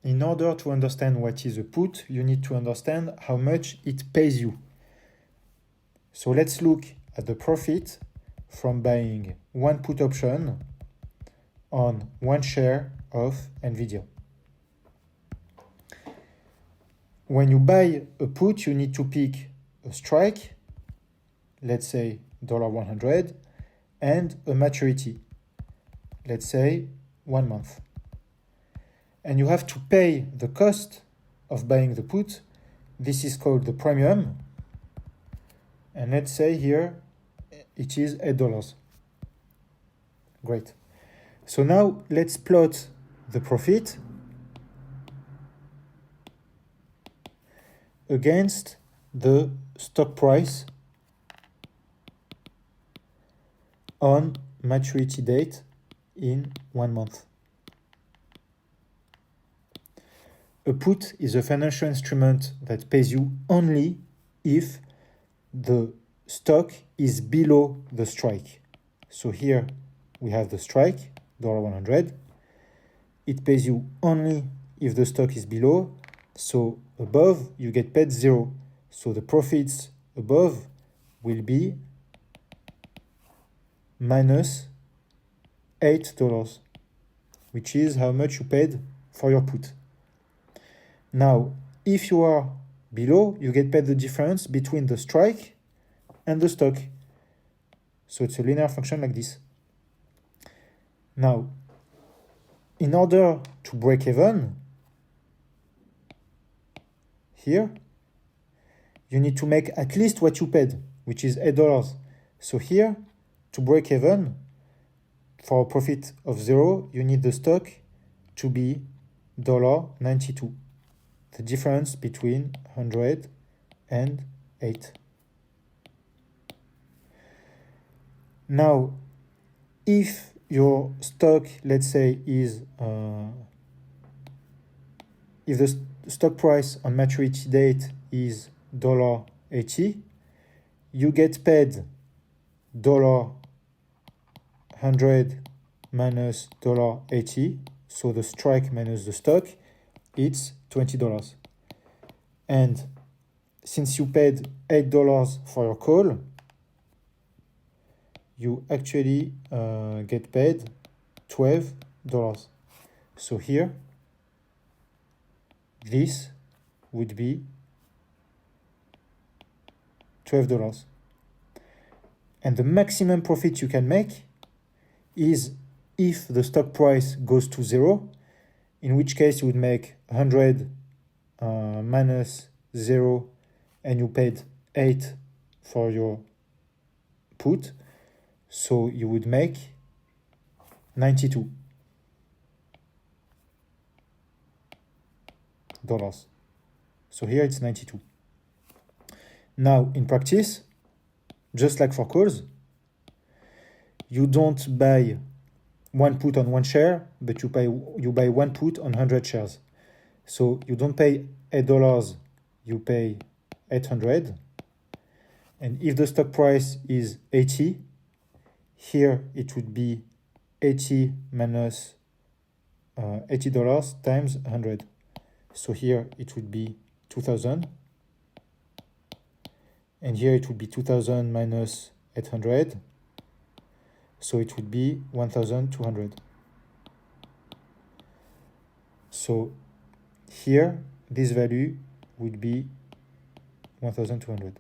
in order to understand what is a put, you need to understand how much it pays you. So let's look at the profit from buying one put option on one share of NVIDIA. When you buy a put, you need to pick a strike, let's say $100, and a maturity, let's say 1 month. And you have to pay the cost of buying the put. This is called the premium. And let's say here it is $8. Great. So now let's plot the profit against the stock price on maturity date in 1 month. A put is a financial instrument that pays you only if the stock is below the strike. So here we have the strike, $100. It pays you only if the stock is below. So above, you get paid 0. So the profits above will be minus $8, which is how much you paid for your put. Now, if you are below, you get paid the difference between the strike and the stock. So it's a linear function like this. Now, in order to break even, here, you need to make at least what you paid, which is $8. So here, to break even, for a profit of 0, you need the stock to be $92. The difference between 100 and 8. Now, if your stock, let's say, is if the stock price on maturity date is $80, you get paid $100 minus $80, so the strike minus the stock, it's $20. And since you paid $8 for your call, you actually get paid $12. So here, this would be $12. And the maximum profit you can make is if the stock price goes to 0, in which case you would make 100 minus 0, and you paid 8 for your put, so you would make 92 dollars. So here it's 92. Now in practice, just like for calls, you don't buy one put on one share, but you buy one put on 100 shares. So you don't pay $8, you pay 800. And if the stock price is 80, here it would be 80 minus $80 times 100. So here it would be 2,000. And here it would be 2,000 minus 800. So it would be 1,200. So here, this value would be 1,200.